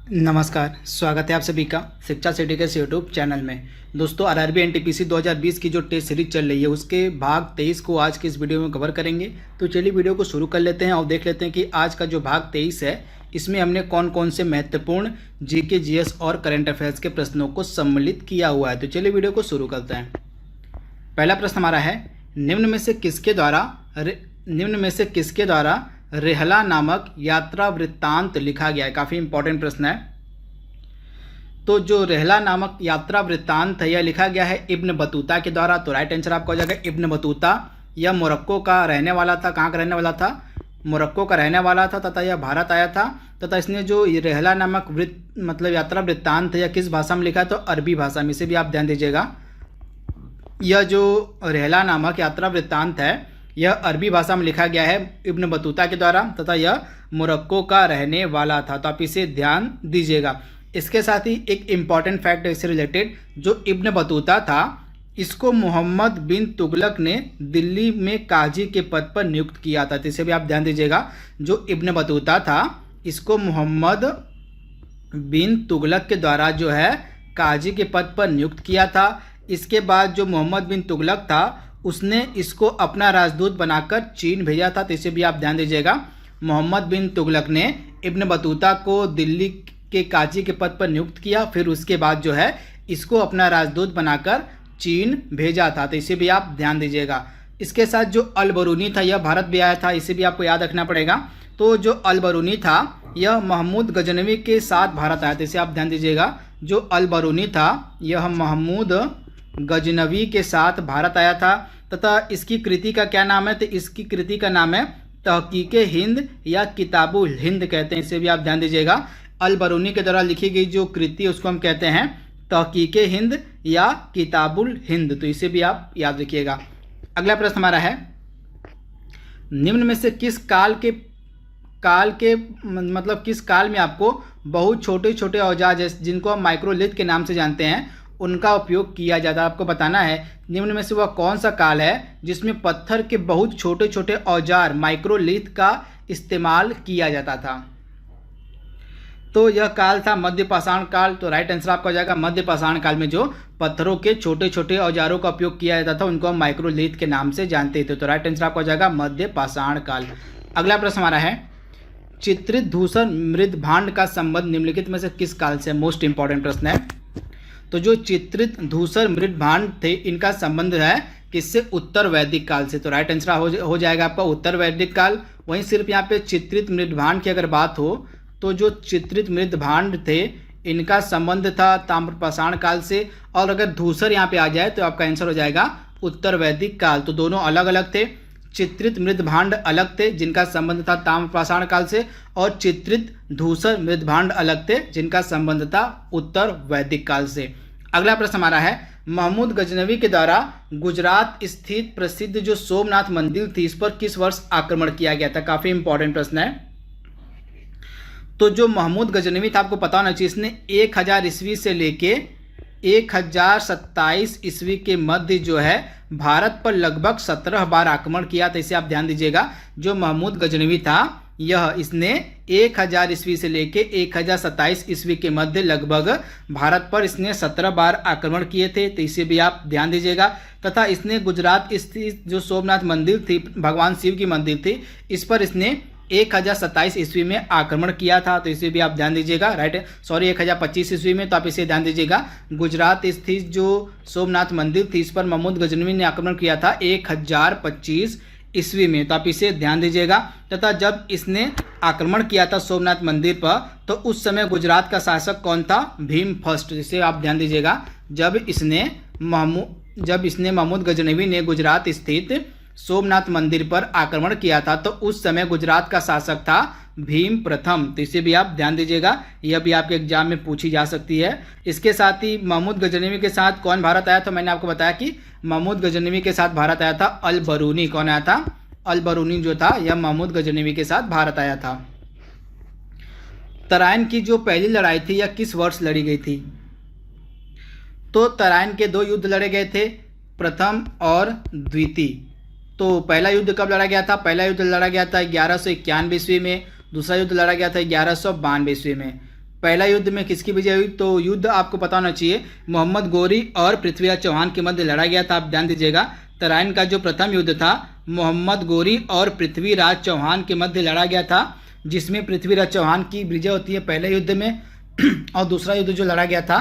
नमस्कार, स्वागत है आप सभी का शिक्षा सिटी के यूट्यूब चैनल में। दोस्तों, आरआरबी एनटीपीसी 2020 की जो टेस्ट सीरीज चल रही है उसके भाग 23 को आज की इस वीडियो में कवर करेंगे। तो चलिए वीडियो को शुरू कर लेते हैं और देख लेते हैं कि आज का जो भाग 23 है इसमें हमने कौन कौन से महत्वपूर्ण जीके, जीएस और करंट अफेयर्स के प्रश्नों को सम्मिलित किया हुआ है। तो चलिए वीडियो को शुरू करते हैं। पहला प्रश्न हमारा है, निम्न में से किसके द्वारा रेहला नामक यात्रा वृत्तांत लिखा गया है। काफ़ी इंपॉर्टेंट प्रश्न है। तो जो रेहला नामक यात्रा वृत्तांत है यह लिखा गया है इब्न बतूता के द्वारा। तो राइट आंसर आपका हो जाएगा इब्न बतूता। यह मोरक्को का रहने वाला था। कहाँ का रहने वाला था? मोरक्को का रहने वाला था तथा यह भारत आया था। तथा इसने जो रेहला नामक यात्रा वृत्तांत है यह किस भाषा में लिखा है? तो अरबी भाषा में। इसे भी आप ध्यान दीजिएगा। यह जो रेहला नामक यात्रा वृत्तांत है यह अरबी भाषा में लिखा गया है इब्न बतूता के द्वारा तथा यह मोरक्को का रहने वाला था। तो आप इसे ध्यान दीजिएगा। इसके साथ ही एक इम्पॉर्टेंट फैक्ट इससे रिलेटेड, जो इब्न बतूता था इसको मोहम्मद बिन तुगलक ने दिल्ली में काजी के पद पर नियुक्त किया था। तो इसे भी आप ध्यान दीजिएगा। जो इब्न बतूता था इसको मोहम्मद बिन तुगलक के द्वारा जो है काजी के पद पर नियुक्त किया था। इसके बाद जो मोहम्मद बिन तुगलक था उसने इसको अपना राजदूत बनाकर चीन भेजा था। तो इसे भी आप ध्यान दीजिएगा। मोहम्मद बिन तुगलक ने इब्न बतूता को दिल्ली के काजी के पद पर नियुक्त किया, फिर उसके बाद जो है इसको अपना राजदूत बनाकर चीन भेजा था। तो इसे भी आप ध्यान दीजिएगा। इसके साथ जो अल बरूनी था यह भारत भी आया था। इसे भी आपको याद रखना पड़ेगा। तो जो अल बरूनी था यह महमूद गजनवी के साथ भारत आया था। इसे आप ध्यान दीजिएगा। जो अल बरूनी था यह महमूद गजनवी के साथ भारत आया था तथा इसकी कृति का क्या नाम है? तो इसकी कृति का नाम है तहकीके हिंद या किताबुल हिंद कहते हैं। इसे भी आप ध्यान दीजिएगा। अल बरूनी के द्वारा लिखी गई जो कृति है उसको हम कहते हैं तहकीके हिंद या किताबुल हिंद। तो इसे भी आप याद रखिएगा। अगला प्रश्न हमारा है, निम्न में से किस काल में आपको बहुत छोटे छोटे औजार जिनको हम माइक्रोलिथ के नाम से जानते हैं उनका उपयोग किया जाता है? आपको बताना है निम्न में से वह कौन सा काल है जिसमें पत्थर के बहुत छोटे छोटे औजार माइक्रोलिथ का इस्तेमाल किया जाता था। तो यह काल था मध्य पाषाण काल। तो राइट आंसर आपका हो जाएगा मध्य पाषाण काल में जो पत्थरों के छोटे छोटे औजारों का उपयोग किया जाता था उनको हम माइक्रोलिथ के नाम से जानते थे। तो राइट आंसर आपका हो जाएगा मध्य पाषाण काल। अगला प्रश्न हमारा है, चित्रित धूसर मृद भांड का संबंध निम्नलिखित में से किस काल से? मोस्ट इंपॉर्टेंट प्रश्न है। तो जो चित्रित धूसर मृद भांड थे इनका संबंध है किससे? उत्तर वैदिक काल से। तो राइट आंसर हो जाएगा आपका उत्तर वैदिक काल। वहीं सिर्फ यहाँ पे चित्रित मृद भांड की अगर बात हो तो जो चित्रित मृद भांड थे इनका संबंध था ताम्रपाषाण काल से। और अगर धूसर यहाँ पे आ जाए तो आपका आंसर हो जाएगा उत्तर वैदिक काल। तो दोनों अलग अलग थे। चित्रित मृद भांड अलग थे जिनका संबंध था ताम्रपाषाण काल से, और चित्रित धूसर मृद भांड अलग थे जिनका संबंध था उत्तर वैदिक काल से। अगला प्रश्न हमारा है, महमूद गजनवी के द्वारा गुजरात स्थित प्रसिद्ध जो सोमनाथ मंदिर थी इस पर किस वर्ष आक्रमण किया गया था? काफी इंपॉर्टेंट प्रश्न है। तो जो महमूद गजनवी था आपको पता होना चाहिए इसने 1000 ईस्वी से लेके 1027 ईस्वी के मध्य जो है भारत पर लगभग 17 बार आक्रमण किया था। इसे आप ध्यान दीजिएगा। जो महमूद गजनवी था इसने 1000 ईस्वी से लेके 1027 ईस्वी के मध्य लगभग भारत पर इसने 17 बार आक्रमण किए थे। तो इसे भी आप ध्यान दीजिएगा। तथा इसने गुजरात स्थित जो सोमनाथ मंदिर थी, भगवान शिव की मंदिर थी, इस पर इसने 1027 ईस्वी में आक्रमण किया था। तो इसे भी आप ध्यान दीजिएगा। 1025 ईस्वी में। तो आप इसे ध्यान दीजिएगा। गुजरात स्थित जो सोमनाथ मंदिर थी इस पर महमूद गजनवी ने आक्रमण किया था 1025 ईस्वी में। तो आप इसे ध्यान दीजिएगा। तथा जब इसने आक्रमण किया था सोमनाथ मंदिर पर तो उस समय गुजरात का शासक कौन था? भीम फर्स्ट। इसे आप ध्यान दीजिएगा। जब इसने महमूद गजनवी ने गुजरात स्थित सोमनाथ मंदिर पर आक्रमण किया था तो उस समय गुजरात का शासक था भीम प्रथम। तो इसे भी आप ध्यान दीजिएगा। यह भी आपके एग्जाम में पूछी जा सकती है। इसके साथ ही महमूद गजनवी के साथ कौन भारत आया? तो मैंने आपको बताया कि महमूद गजनवी के साथ भारत आया था अल बरूनी। कौन आया था? अल बरूनी जो था यह महमूद गजनवी के साथ भारत आया था। तराइन की जो पहली लड़ाई थी यह किस वर्ष लड़ी गई थी? तो तराइन के 2 युद्ध लड़े गए थे, प्रथम और द्वितीय। तो पहला युद्ध कब लड़ा गया था? पहला युद्ध लड़ा गया था 1191 ईस्वी में। दूसरा युद्ध लड़ा गया था 1192 ईस्वी में। पहला युद्ध में किसकी विजय हुई? तो युद्ध आपको पता होना चाहिए, मोहम्मद गौरी और पृथ्वीराज चौहान के मध्य लड़ा गया था। आप ध्यान दीजिएगा, तराइन का जो प्रथम युद्ध था मोहम्मद गौरी और पृथ्वीराज चौहान के मध्य लड़ा गया था, जिसमें पृथ्वीराज चौहान की विजय होती है पहले युद्ध में और दूसरा युद्ध जो लड़ा गया था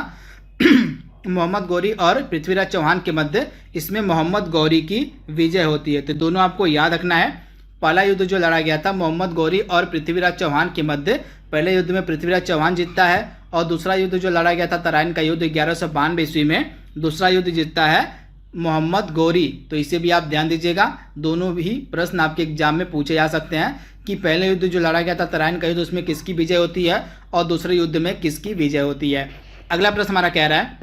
मोहम्मद गौरी और पृथ्वीराज चौहान के मध्य, इसमें मोहम्मद गौरी की विजय होती है। तो दोनों आपको याद रखना है। पहला युद्ध जो लड़ा गया था मोहम्मद गौरी और पृथ्वीराज चौहान के मध्य, पहले युद्ध में पृथ्वीराज चौहान जीतता है और दूसरा युद्ध जो लड़ा गया था तराइन का युद्ध 1192 ईस्वी में, दूसरा युद्ध जीतता है मोहम्मद गौरी। तो इसे भी आप ध्यान दीजिएगा, दोनों भी प्रश्न आपके एग्जाम में पूछे जा सकते हैं कि पहले युद्ध जो लड़ा गया था तराइन का युद्ध, उसमें किसकी विजय होती है और दूसरे युद्ध में किसकी विजय होती है। अगला प्रश्न हमारा कह रहा है,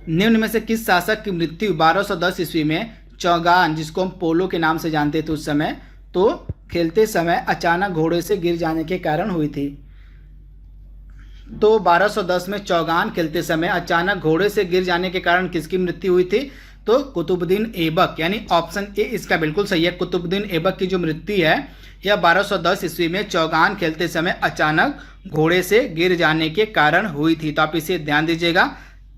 निम्न में से किस शासक की मृत्यु 1210 ईस्वी में चौगान, जिसको हम पोलो के नाम से जानते थे उस समय, तो खेलते समय अचानक घोड़े से गिर जाने के कारण हुई थी? तो 1210 में चौगान खेलते समय अचानक घोड़े से गिर जाने के कारण किसकी मृत्यु हुई थी? तो कुतुबुद्दीन ऐबक, यानी ऑप्शन ए इसका बिल्कुल सही है। कुतुबुद्दीन ऐबक की जो मृत्यु है यह 1210 ईस्वी में चौगान खेलते समय अचानक घोड़े से गिर जाने के कारण हुई थी। तो आप इसे ध्यान दीजिएगा,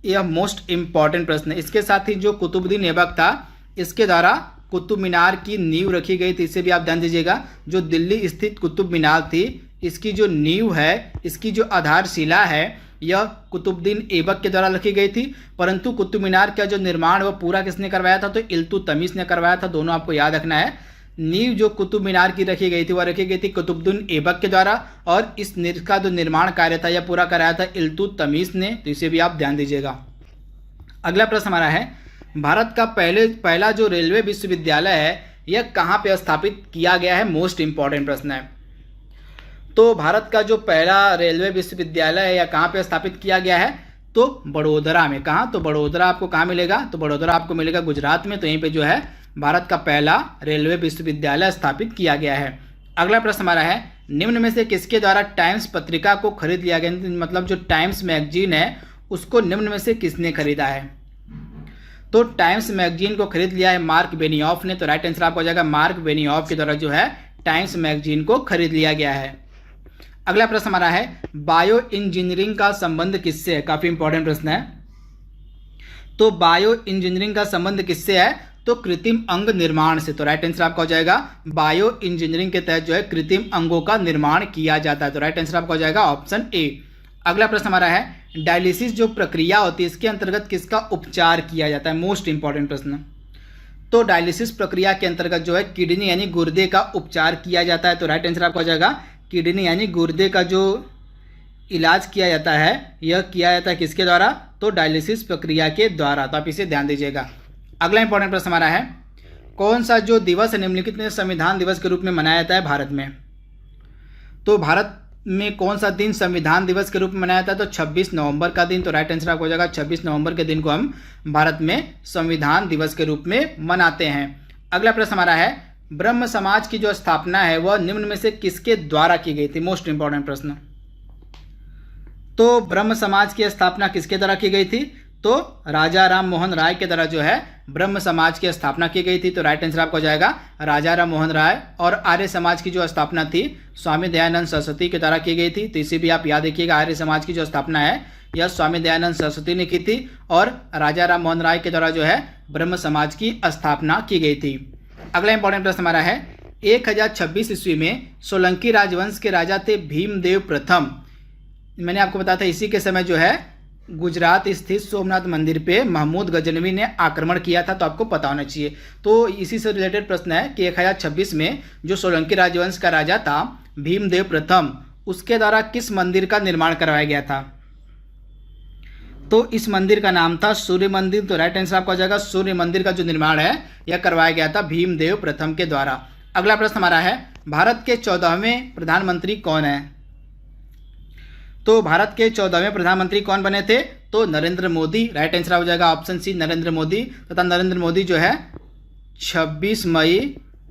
यह मोस्ट इंपॉर्टेंट प्रश्न है। इसके साथ ही जो कुतुबुद्दीन ऐबक था, इसके द्वारा कुतुब मीनार की नींव रखी गई थी। इसे भी आप ध्यान दीजिएगा, जो दिल्ली स्थित कुतुब मीनार थी, इसकी जो नींव है, इसकी जो आधारशिला है, यह कुतुबुद्दीन ऐबक के द्वारा रखी गई थी। परंतु कुतुब मीनार का जो निर्माण वह पूरा किसने करवाया था? तो इल्तुतमिश ने करवाया था। दोनों आपको याद रखना है। नींव जो कुतुब मीनार की रखी गई थी वह रखी गई थी कुतुबुद्दीन ऐबक के द्वारा, और इसका जो निर्माण कार्य था यह पूरा कराया था इल्तुतमिश ने। तो इसे भी आप ध्यान दीजिएगा। अगला प्रश्न हमारा है, भारत का पहला जो रेलवे विश्वविद्यालय है यह कहाँ पे स्थापित किया गया है? मोस्ट इंपॉर्टेंट प्रश्न है। तो भारत का जो पहला रेलवे विश्वविद्यालय है यह कहाँ पे स्थापित किया गया है? तो बड़ोदरा में। कहाँ? तो बड़ोदरा आपको कहाँ मिलेगा? तो बड़ोदरा आपको मिलेगा गुजरात में। तो यहीं पे जो है भारत का पहला रेलवे विश्वविद्यालय स्थापित किया गया है। अगला प्रश्न हमारा है, निम्न में से किसके द्वारा टाइम्स पत्रिका को खरीद लिया गया? मतलब जो टाइम्स मैगजीन है उसको निम्न में से किसने खरीदा है? तो टाइम्स मैगजीन को खरीद लिया है मार्क बेनियॉफ ने। तो राइट आंसर आपको हो जाएगा मार्क बेनियॉफ के द्वारा जो है टाइम्स मैगजीन को खरीद लिया गया है। अगला प्रश्न हमारा है, बायो इंजीनियरिंग का संबंध किससे है? काफी इंपॉर्टेंट प्रश्न है। तो बायो इंजीनियरिंग का संबंध किससे है? तो कृत्रिम अंग निर्माण से। तो राइट आंसर आपका हो जाएगा बायो इंजीनियरिंग के तहत जो है कृत्रिम अंगों का निर्माण किया जाता है। तो राइट आंसर आपका हो जाएगा ऑप्शन ए। अगला प्रश्न हमारा है, डायलिसिस जो प्रक्रिया होती है इसके अंतर्गत किसका उपचार किया जाता है? मोस्ट इंपॉर्टेंट प्रश्न। तो डायलिसिस प्रक्रिया के अंतर्गत जो है किडनी यानी गुर्दे का उपचार किया जाता है। तो राइट आंसर आपका हो जाएगा किडनी यानी गुर्दे का जो इलाज किया जाता है यह किया जाता है किसके द्वारा? तो डायलिसिस प्रक्रिया के द्वारा। तो आप इसे ध्यान दीजिएगा। अगला इंपॉर्टेंट प्रश्न हमारा है, कौन सा जो दिवस निम्नलिखित में संविधान दिवस के रूप में मनाया जाता है भारत में? तो भारत में कौन सा दिन संविधान दिवस के रूप में मनाया जाता है? तो 26 नवंबर का दिन। तो राइट आंसर आपको हो जाएगा 26 नवंबर के दिन को हम भारत में संविधान दिवस के रूप में मनाते हैं। अगला प्रश्न हमारा है, ब्रह्म समाज की जो स्थापना है वह निम्न में से किसके द्वारा की गई थी? मोस्ट इंपॉर्टेंट प्रश्न। तो ब्रह्म समाज की स्थापना किसके द्वारा की गई थी? तो राजा राम मोहन राय के द्वारा जो है ब्रह्म समाज की स्थापना की गई थी। तो राइट आंसर आपका हो जाएगा राजा राम मोहन राय। और आर्य समाज की जो स्थापना थी स्वामी दयानंद सरस्वती के द्वारा की गई थी। तो इसे भी आप याद रखिएगा, आर्य समाज की जो स्थापना है यह स्वामी दयानंद सरस्वती ने की थी और राजा राम मोहन राय के द्वारा जो है ब्रह्म समाज की स्थापना की गई थी। अगला इंपॉर्टेंट प्रश्न हमारा है, 1026 ईस्वी में सोलंकी राजवंश के राजा थे भीमदेव प्रथम। मैंने आपको बताया था इसी के समय जो है गुजरात स्थित सोमनाथ मंदिर पे महमूद गजनवी ने आक्रमण किया था। तो आपको पता होना चाहिए। तो इसी से रिलेटेड प्रश्न है कि 1026 में जो सोलंकी राजवंश का राजा था भीमदेव प्रथम, उसके द्वारा किस मंदिर का निर्माण करवाया गया था? तो इस मंदिर का नाम था सूर्य मंदिर। तो राइट आंसर आपका हो जाएगा सूर्य मंदिर का जो निर्माण है यह करवाया गया था भीमदेव प्रथम के द्वारा। अगला प्रश्न हमारा है, भारत के 14वें प्रधानमंत्री कौन है? तो भारत के 14वें प्रधानमंत्री कौन बने थे? तो नरेंद्र मोदी। राइट आंसर हो जाएगा ऑप्शन सी नरेंद्र मोदी। तथा नरेंद्र मोदी जो है 26 मई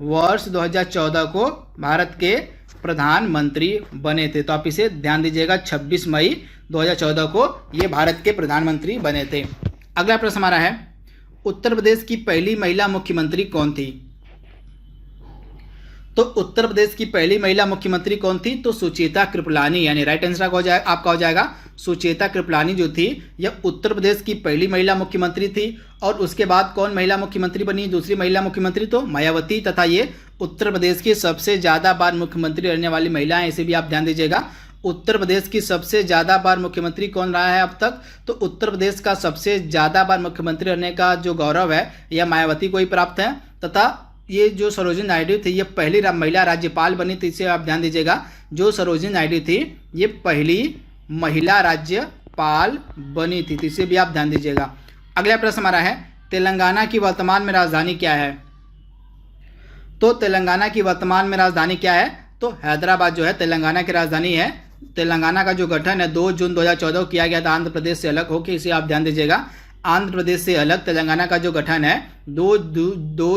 वर्ष 2014 को भारत के प्रधानमंत्री बने थे। तो आप इसे ध्यान दीजिएगा, 26 मई 2014 को ये भारत के प्रधानमंत्री बने थे। अगला प्रश्न हमारा है, उत्तर प्रदेश की पहली महिला मुख्यमंत्री कौन थी? तो उत्तर प्रदेश की पहली महिला मुख्यमंत्री कौन थी? तो सुचेता कृपलानी, यानी राइट आंसर आपका हो जाएगा सुचेता कृपलानी जो थी यह उत्तर प्रदेश की पहली महिला मुख्यमंत्री थी। और उसके बाद कौन महिला मुख्यमंत्री बनी दूसरी महिला मुख्यमंत्री? तो मायावती। तथा ये उत्तर प्रदेश की सबसे ज़्यादा बार मुख्यमंत्री रहने वाली महिला है, इसे भी आप ध्यान दीजिएगा। उत्तर प्रदेश की सबसे ज़्यादा बार मुख्यमंत्री कौन रहा है अब तक? तो उत्तर प्रदेश का सबसे ज़्यादा बार मुख्यमंत्री रहने का जो गौरव है यह मायावती को ही प्राप्त है। तथा ये जो सरोजिनी नायडू थी ये पहली महिला राज्यपाल बनी थी, इसे आप ध्यान दीजिएगा। जो सरोजिनी नायडू थी ये पहली महिला राज्यपाल बनी थी, इसे भी आप ध्यान दीजिएगा। अगला प्रश्न हमारा है तेलंगाना की वर्तमान में राजधानी क्या है? तो तेलंगाना की वर्तमान में राजधानी क्या है? तो हैदराबाद जो है तेलंगाना की राजधानी है। तेलंगाना का जो गठन है 2 जून 2014 किया गया था आंध्र प्रदेश से अलग होकर, इसे आप ध्यान दीजिएगा। आंध्र प्रदेश से अलग तेलंगाना का जो गठन है 2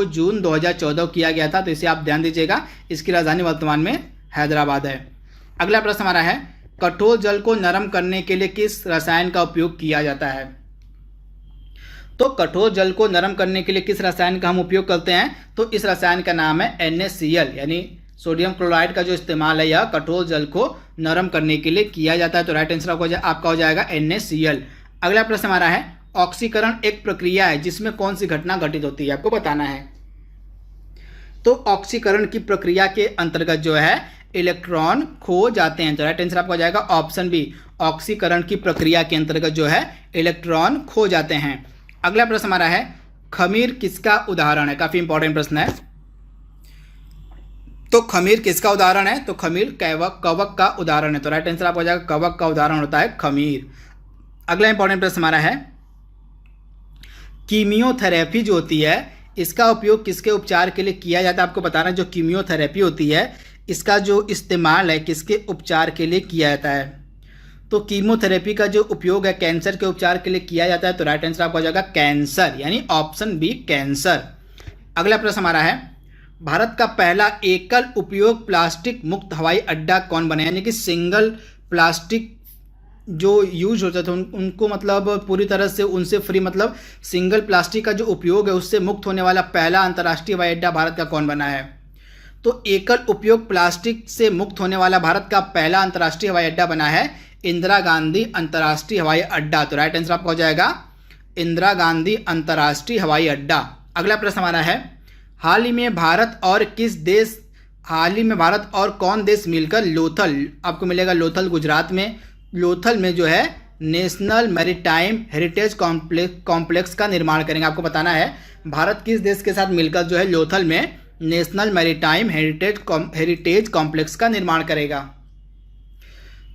जून 2014 किया गया था, तो इसे आप ध्यान दीजिएगा। इसकी राजधानी वर्तमान में हैदराबाद है। अगला प्रश्न हमारा है कठोर जल को नरम करने के लिए किस रसायन का उपयोग किया जाता है? तो कठोर जल को नरम करने के लिए किस रसायन का हम उपयोग करते हैं? तो इस रसायन का नाम है NaCl, यानी सोडियम क्लोराइड का जो इस्तेमाल है यह कठोर जल को नरम करने के लिए किया जाता है। तो राइट आंसर आपका हो जाएगा NaCl। अगला प्रश्न हमारा है ऑक्सीकरण एक प्रक्रिया है जिसमें कौन सी घटना घटित होती है, आपको बताना है। तो ऑक्सीकरण की प्रक्रिया के अंतर्गत जो है इलेक्ट्रॉन खो जाते हैं। तो राइट आंसर आपका हो जाएगा ऑप्शन बी, ऑक्सीकरण की प्रक्रिया के अंतर्गत जो है इलेक्ट्रॉन खो जाते हैं। अगला प्रश्न हमारा है खमीर किसका उदाहरण है? काफी इंपॉर्टेंट प्रश्न है। तो खमीर किसका उदाहरण है? तो खमीर कवक का उदाहरण है। तो राइट आंसर आपका हो जाएगा कवक का उदाहरण होता है खमीर। अगला इंपॉर्टेंट प्रश्न हमारा है कीमियोथेरेपी जो होती है इसका उपयोग किसके उपचार के लिए किया जाता है? आपको बताना है जो कीमियोथेरेपी होती है इसका जो इस्तेमाल है किसके उपचार के लिए किया जाता है? तो कीमोथेरेपी का जो उपयोग है कैंसर के उपचार के लिए किया जाता है। तो राइट आंसर आपका हो जाएगा कैंसर, यानी ऑप्शन बी कैंसर। अगला प्रश्न हमारा है भारत का पहला एकल उपयोग प्लास्टिक मुक्त हवाई अड्डा कौन बना? यानी कि सिंगल प्लास्टिक जो यूज होते थे उनको मतलब पूरी तरह से उनसे फ्री, मतलब सिंगल प्लास्टिक का जो उपयोग है उससे मुक्त होने वाला पहला अंतर्राष्ट्रीय हवाई अड्डा भारत का कौन बना है? तो एकल उपयोग प्लास्टिक से मुक्त होने वाला भारत का पहला अंतर्राष्ट्रीय हवाई अड्डा बना है इंदिरा गांधी अंतर्राष्ट्रीय हवाई अड्डा। तो राइट आंसर आपका हो जाएगा इंदिरा गांधी अंतर्राष्ट्रीय हवाई अड्डा। अगला प्रश्न हमारा है हाल ही में भारत और कौन देश मिलकर लोथल, आपको मिलेगा लोथल गुजरात में, लोथल में जो है नेशनल मैरीटाइम हेरिटेज कॉम्प्लेक्स का निर्माण करेंगे। आपको बताना है भारत किस देश के साथ मिलकर जो है लोथल में नेशनल मैरीटाइम हेरिटेज कॉम्प्लेक्स का निर्माण करेगा?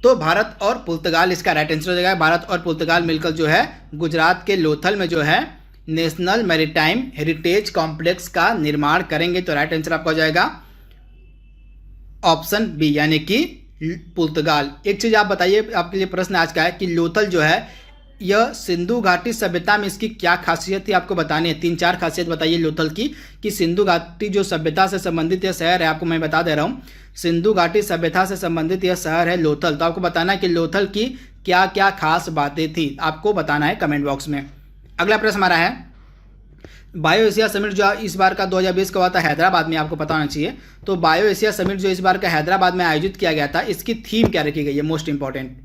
तो भारत और पुर्तगाल इसका राइट आंसर हो जाएगा। भारत और पुर्तगाल मिलकर जो है गुजरात के लोथल में जो है नेशनल मैरीटाइम हेरिटेज कॉम्प्लेक्स का निर्माण करेंगे। तो राइट आंसर आपका हो जाएगा ऑप्शन बी, यानी कि पुर्तगाल। एक चीज़ आप बताइए, आपके लिए प्रश्न आज का है कि लोथल जो है यह सिंधु घाटी सभ्यता में इसकी क्या खासियत थी, आपको बतानी है। 3-4 खासियत बताइए लोथल की कि सिंधु घाटी जो सभ्यता से संबंधित यह शहर है, आपको मैं बता दे रहा हूँ सिंधु घाटी सभ्यता से संबंधित यह शहर है लोथल। तो आपको बताना है कि लोथल की क्या क्या खास बातें थी, आपको बताना है कमेंट बॉक्स में। अगला प्रश्न हमारा है बायो एशिया समिट जो इस बार का 2020 का हुआ था हैदराबाद में, आपको पता होना चाहिए। तो बायो एशिया समिट जो इस बार का हैदराबाद में आयोजित किया गया था इसकी थीम क्या रखी गई है, मोस्ट इंपॉर्टेंट।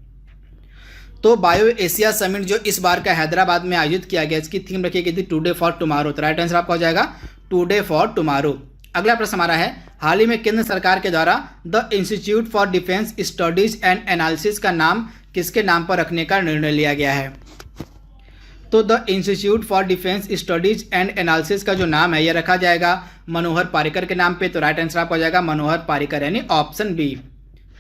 तो बायो एशिया समिट जो इस बार का हैदराबाद में आयोजित किया गया इसकी थीम रखी गई थी टुडे फॉर टुमारो। तो राइट आंसर आपका हो जाएगा टुडे फॉर टुमारो। अगला प्रश्न हमारा है हाल ही में केंद्र सरकार के द्वारा the institute for defence studies and analysis का नाम किसके नाम पर रखने का निर्णय लिया गया है? तो the institute for defence studies and analysis का जो नाम है यह रखा जाएगा मनोहर पारिकर के नाम पे। तो राइट आंसर आपका हो जाएगा मनोहर पारिकर, यानी ऑप्शन बी।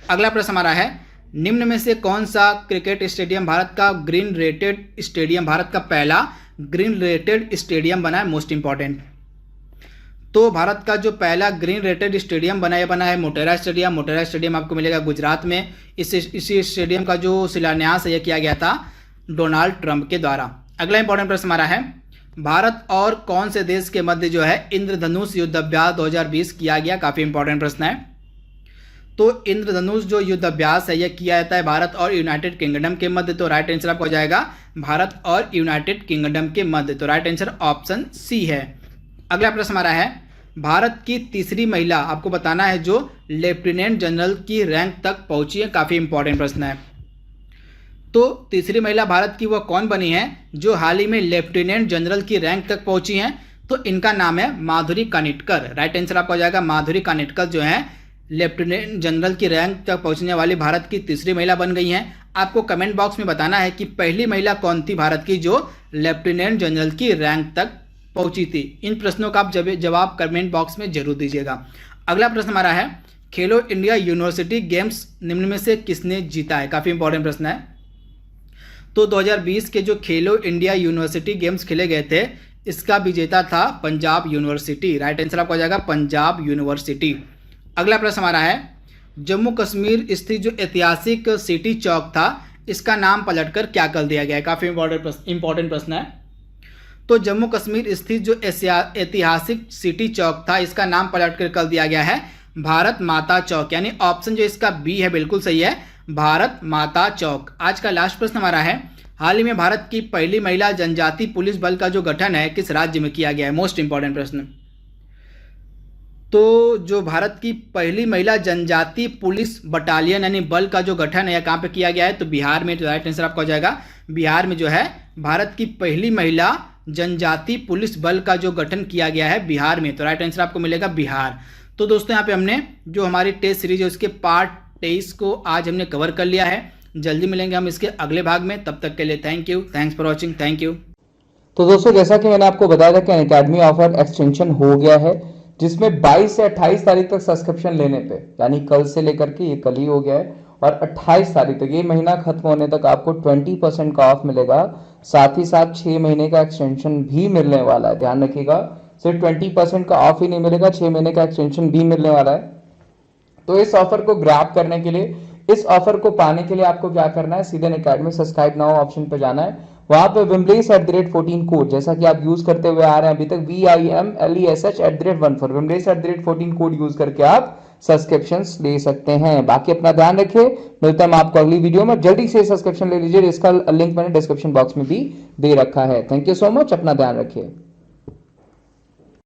अगला प्रश्न हमारा है निम्न में से कौन सा क्रिकेट स्टेडियम भारत का ग्रीन रेटेड स्टेडियम, भारत का पहला ग्रीन रेटेड स्टेडियम बना है, मोस्ट इंपॉर्टेंट। तो भारत का जो पहला ग्रीन रेटेड स्टेडियम बना है मोटेरा स्टेडियम। मोटेरा स्टेडियम आपको मिलेगा गुजरात में। इसी स्टेडियम का जो शिलान्यास यह किया गया था डोनाल्ड ट्रंप के द्वारा। अगला इंपॉर्टेंट प्रश्न हमारा है भारत और कौन से देश के मध्य जो है इंद्रधनुष युद्धाभ्यास 2020 किया गया? काफी इंपॉर्टेंट प्रश्न है। तो इंद्रधनुष जो युद्धाभ्यास है यह किया जाता है भारत और यूनाइटेड किंगडम के मध्य। तो राइट आंसर आपका हो जाएगा भारत और यूनाइटेड किंगडम के मध्य। तो राइट आंसर ऑप्शन सी है। अगला प्रश्न हमारा है भारत की तीसरी महिला आपको बताना है जो लेफ्टिनेंट जनरल की रैंक तक पहुंची है। काफ़ी इंपॉर्टेंट प्रश्न है। तो तीसरी महिला भारत की वह कौन बनी है जो हाल ही में लेफ्टिनेंट जनरल की रैंक तक पहुंची हैं? तो इनका नाम है माधुरी कानिटकर। राइट आंसर आपका हो जाएगा माधुरी कानिटकर जो है लेफ्टिनेंट जनरल की रैंक तक पहुंचने वाली भारत की तीसरी महिला बन गई हैं। आपको कमेंट बॉक्स में बताना है कि पहली महिला कौन थी भारत की जो लेफ्टिनेंट जनरल की रैंक तक पहुंची थी। इन प्रश्नों का आप जवाब कमेंट बॉक्स में जरूर दीजिएगा। अगला प्रश्न हमारा है खेलो इंडिया यूनिवर्सिटी गेम्स निम्न में से किसने जीता है? काफ़ी इंपॉर्टेंट प्रश्न है। तो 2020 के जो खेलो इंडिया यूनिवर्सिटी गेम्स खेले गए थे इसका विजेता था पंजाब यूनिवर्सिटी। राइट आंसर आपका हो जाएगा पंजाब यूनिवर्सिटी। अगला प्रश्न हमारा है जम्मू कश्मीर स्थित जो ऐतिहासिक सिटी चौक था इसका नाम पलटकर क्या कर दिया गया है? काफ़ी इंपॉर्टेंट प्रश्न है। तो जम्मू कश्मीर स्थित जो ऐतिहासिक सिटी चौक था इसका नाम पलटकर कर दिया गया है भारत माता चौक, यानी ऑप्शन जो इसका बी है बिल्कुल सही है, भारत माता चौक। आज का लास्ट प्रश्न हमारा है हाल ही में भारत की पहली महिला जनजाति पुलिस बल का जो गठन है किस राज्य में किया गया है? मोस्ट इंपॉर्टेंट प्रश्न। तो जो भारत की पहली महिला जनजाति पुलिस बटालियन यानी बल का जो गठन है यह कहाँ पे किया गया है? तो बिहार में। तो राइट आंसर आपका हो जाएगा बिहार में जो है भारत की पहली महिला जनजाति पुलिस बल का जो गठन किया गया है बिहार में। तो राइट आंसर आपको मिलेगा बिहार। तो दोस्तों यहाँ पे हमने जो हमारी टेस्ट सीरीज है उसके पार्ट 23 को आज हमने कवर कर लिया है। जल्दी मिलेंगे हम इसके अगले भाग में, तब तक के लिए thank you, thanks for watching, thank you. तो दोस्तों जैसा कि मैंने आपको बताया था कि अनअकैडमी ऑफर एक्सटेंशन हो गया है जिसमें 22 से 28 तारीख तक सब्सक्रिप्शन लेने पे, यानी कल से लेकर के ये कल ही हो गया है और 28 तारीख तक ये महीना खत्म होने तक आपको 20% का ऑफ मिलेगा। साथ ही साथ 6 महीने का एक्सटेंशन भी मिलने वाला है। ध्यान रखिएगा, सिर्फ 20% का ऑफ ही नहीं मिलेगा, 6 महीने का एक्सटेंशन भी मिलने वाला है। तो इस ऑफर को ग्रैब करने के लिए, इस ऑफर को पाने के लिए आपको क्या करना है, सीधे अनअकैडमी सब्सक्राइब नाउ ऑप्शन पे जाना है। वहां पे विमलेश@14 कोड जैसा कि आप यूज करते हुए आ रहे हैं अभी तक, VIMLESH@14 विमलेश@14 कोड यूज करके आप सब्सक्रिप्शंस ले सकते हैं। बाकी अपना ध्यान रखिए, मिलता है आपको अगली वीडियो में। जल्दी से सब्सक्रिप्शन ले लीजिए, इसका लिंक मैंने डिस्क्रिप्शन बॉक्स में भी दे रखा है। थैंक यू सो मच, अपना ध्यान रखिए।